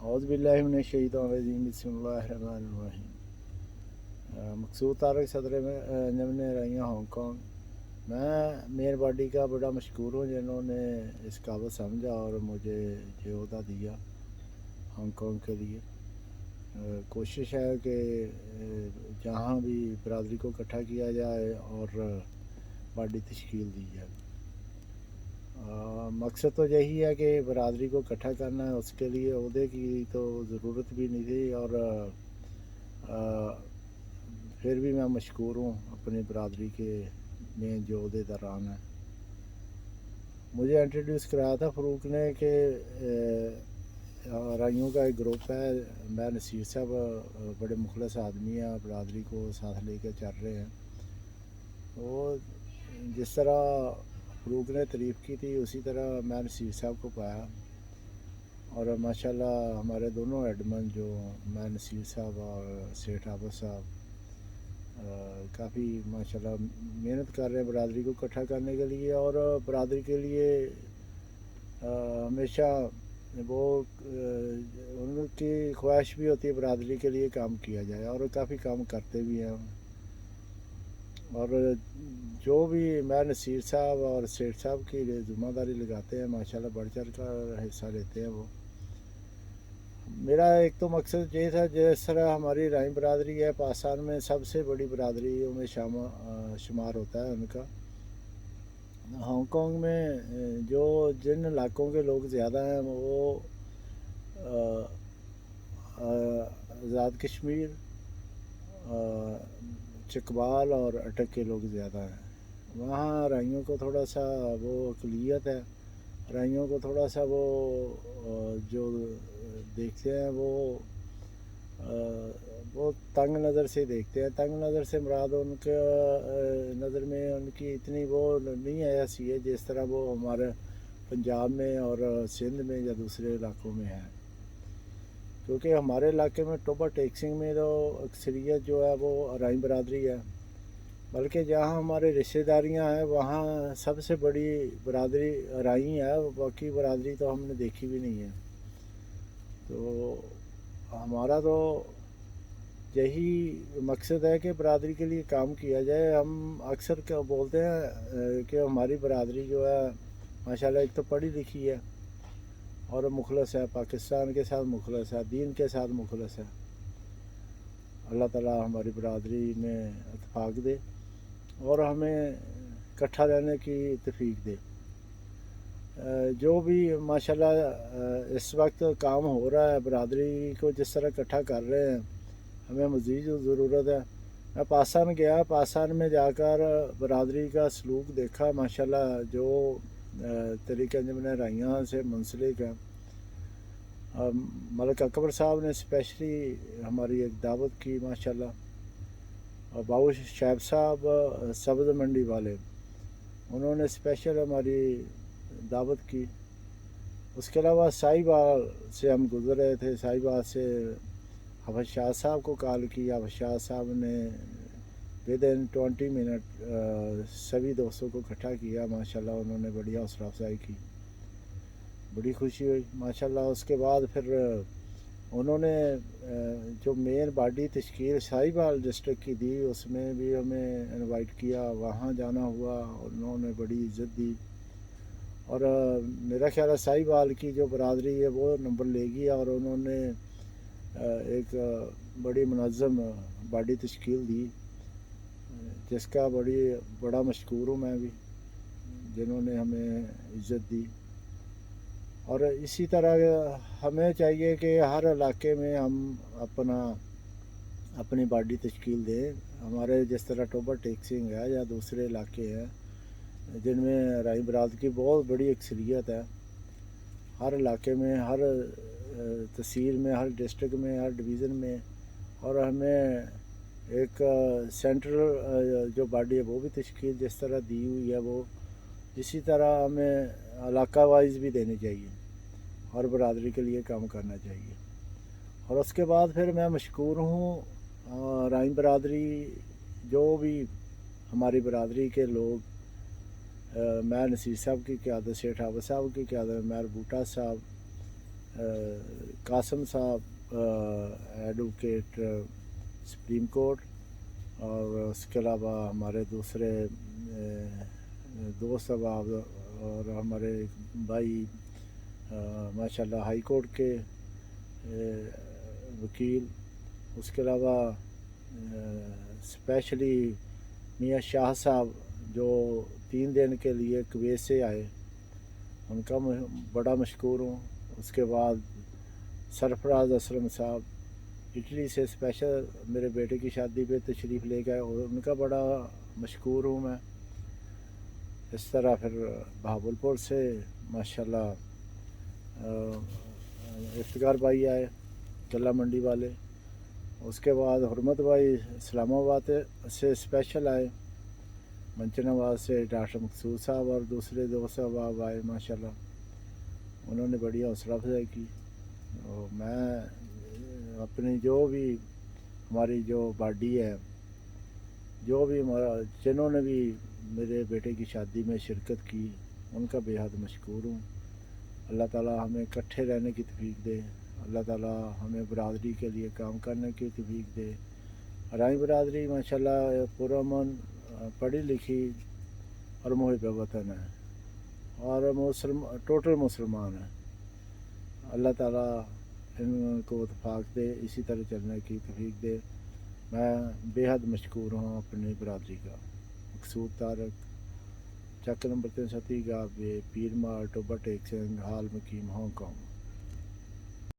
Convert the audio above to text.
औज़ु बिल्लाहि मिनश शैतानिर रजीम बिस्मिल्लाहिर रहमानिर रहीम। मकसूद तारक सदर में नमने रैया हांगकॉन्ग। मैं मेयर बॉडी का बड़ा मशकूर हूँ जिन्होंने इस काबिल समझा और मुझे ये ओहदा दिया हांगकॉन्ग के लिए। कोशिश है कि जहाँ भी बरादरी को इकट्ठा किया जाए और बॉडी तश्कील दी जाए। मकसद तो यही है कि बरादरी को इकट्ठा करना है, उसके लिए ओहदे की तो ज़रूरत भी नहीं थी। और फिर भी मैं मशकूर हूँ अपनी बरादरी के में जो ओहदेदारान हैं। मुझे इंट्रोड्यूस कराया था फ़रूक ने कि राइयों का एक ग्रुप है। मैं नसीर साहब बड़े मुखलस आदमी हैं, बरादरी को साथ लेकर चल रहे हैं। तो जिस तरह फ़रूक ने तारीफ़ की थी उसी तरह मैं नसीर साहब को पाया और माशाल्लाह हमारे दोनों एडमन जो मैं नसीर साहब और सेठ आबद साहब काफ़ी माशाल्लाह मेहनत कर रहे हैं बरादरी को इकट्ठा करने के लिए। और बरादरी के लिए हमेशा वो उनकी ख्वाहिश भी होती है बरादरी के लिए काम किया जाए और काफ़ी काम करते भी हैं। और जो भी मैं नसीर साहब और सेठ साहब की ज़िम्मेदारी लगाते हैं माशाल्लाह बढ़ चढ़ कर हिस्सा लेते हैं वो। मेरा एक तो मकसद ये था, जिस तरह हमारी राई बरादरी है पाकिस्तान में सबसे बड़ी बरादरियों में शुमार होता है उनका। हांगकॉन्ग में जो जिन इलाकों के लोग ज़्यादा हैं वो आज़ाद कश्मीर, चकवाल और अटक के लोग ज़्यादा हैं। वहाँ राइयों को थोड़ा सा वो अक़लियत है। राइयों को थोड़ा सा वो जो देखते हैं वो तंग नज़र से देखते हैं। तंग नज़र से मुराद उनके नज़र में उनकी इतनी वो नहीं है हैसियत जिस तरह वो हमारे पंजाब में और सिंध में या दूसरे इलाकों में है। क्योंकि हमारे इलाके में टोबा टेक्सिंग में तो अक्सरियत जो है वो राई बरादरी है, बल्कि जहाँ हमारे रिश्तेदारियाँ हैं वहाँ सबसे बड़ी बरादरी राई है, बाकी बरादरी तो हमने देखी भी नहीं है। तो हमारा तो यही मकसद है कि बरादरी के लिए काम किया जाए। हम अक्सर क्या बोलते हैं कि हमारी बरादरी जो है माशाल्लाह एक तो पढ़ी लिखी है और मुखलस है, पाकिस्तान के साथ मुखलस है, दीन के साथ मुखलस है। अल्लाह ताला हमारी बरादरी में इत्तेफाक दे और हमें इकट्ठा रहने की तौफीक दे। जो भी माशाल्लाह इस वक्त काम हो रहा है बरादरी को जिस तरह इकट्ठा कर रहे हैं, हमें मज़ीद ज़रूरत है। मैं पाकिस्तान गया, पाकिस्तान में जाकर बरादरी का सलूक देखा माशाल्लाह, जो तरीक़े जिनमें राइयाँ से मुंसलिक हैं। मलिक अकबर साहब ने स्पेशली हमारी एक दावत की माशाल्लाह, और बाबू शैब साहब सब्ज़ मंडी वाले, उन्होंने स्पेशल हमारी दावत की। उसके अलावा साहिबाल से हम गुज़र रहे थे, साहिबाल से हफ़ज़ शाह साहब को कॉल की। हफ़ज़ शाह साहब ने विदिन 20 मिनट सभी दोस्तों को इकट्ठा किया माशाल्लाह। उन्होंने बड़ी हौसला अफजाई की, बड़ी खुशी हुई माशाल्लाह। उसके बाद फिर उन्होंने जो मेन बॉडी तश्कील साहिबाल डिस्ट्रिक्ट की दी उसमें भी हमें इनवाइट किया, वहाँ जाना हुआ। उन्होंने बड़ी इज़्ज़त दी और मेरा ख्याल है साहिबाल की जो बरादरी है वो नंबर लेगी और उन्होंने एक बड़ी मुनज़्ज़म बॉडी तश्कील दी, जिसका बड़ा मशकूर हूँ मैं भी, जिन्होंने हमें इज़्ज़त दी। और इसी तरह हमें चाहिए कि हर इलाके में हम अपनी बॉडी तश्कील दें। हमारे जिस तरह टोबा टेक्सिंग है या दूसरे इलाके हैं जिनमें राई बरादरी की बहुत बड़ी अक्सरियत है, हर इलाके में, हर तहसील में, हर डिस्ट्रिक्ट में, हर डिवीज़न में। और हमें एक सेंट्रल जो बॉडी है वो भी तश्कील जिस तरह दी हुई है वो इसी तरह हमें इलाका वाइज भी देनी चाहिए और बरादरी के लिए काम करना चाहिए। और उसके बाद फिर मैं मशकूर हूँ राई बरादरी, जो भी हमारी बरादरी के लोग, मैं नसीर साहब की क़यादत, सेठ आबद साहब की क़यादत, मैर बूटा साहब, قاسم صاحب ایڈوکیٹ سپریم کورٹ، اور اس کے علاوہ ہمارے دوسرے دوست احباب اور ہمارے بھائی ماشاء اللہ ہائی کورٹ کے وکیل، اس کے علاوہ اسپیشلی میاں شاہ صاحب جو 3 دن کے لیے کویت سے آئے، ان کا بڑا مشکور ہوں۔ اس کے بعد سرفراز اسلم صاحب اٹلی سے اسپیشل میرے بیٹے کی شادی پہ تشریف لے گئے، اور ان کا بڑا مشکور ہوں میں۔ اس طرح پھر بہاولپور سے ماشاءاللہ افتخار بھائی آئے، غلہ منڈی والے۔ اس کے بعد حرمت بھائی اسلام آباد سے اسپیشل آئے، منچن آباد سے ڈاکٹر مقصود صاحب اور دوسرے دوست احباب آئے ماشاءاللہ، انہوں نے بڑی حوصلہ افزائی کی۔ اور میں اپنی جو بھی ہماری جو باڈی ہے، جو بھی جنہوں نے بھی میرے بیٹے کی شادی میں شرکت کی، ان کا بے حد مشکور ہوں۔ اللہ تعالیٰ ہمیں اکٹھے رہنے کی توفیق دے، اللہ تعالیٰ ہمیں برادری کے لیے کام کرنے کی توفیق دے۔ ہماری برادری ماشاءاللہ پرامن، پڑھی لکھی اور محب وطن ہے، اور ٹوٹل مسلمان ہیں۔ اللہ تعالیٰ ان کو اتفاق دے، اسی طرح چلنے کی توفیق دے۔ میں بے حد مشکور ہوں اپنی برادری کا۔ مقصود طارق، چک نمبر 330 پیر مار ٹوبا ٹیک سنگھ، حال مقیم ہانگ کانگ۔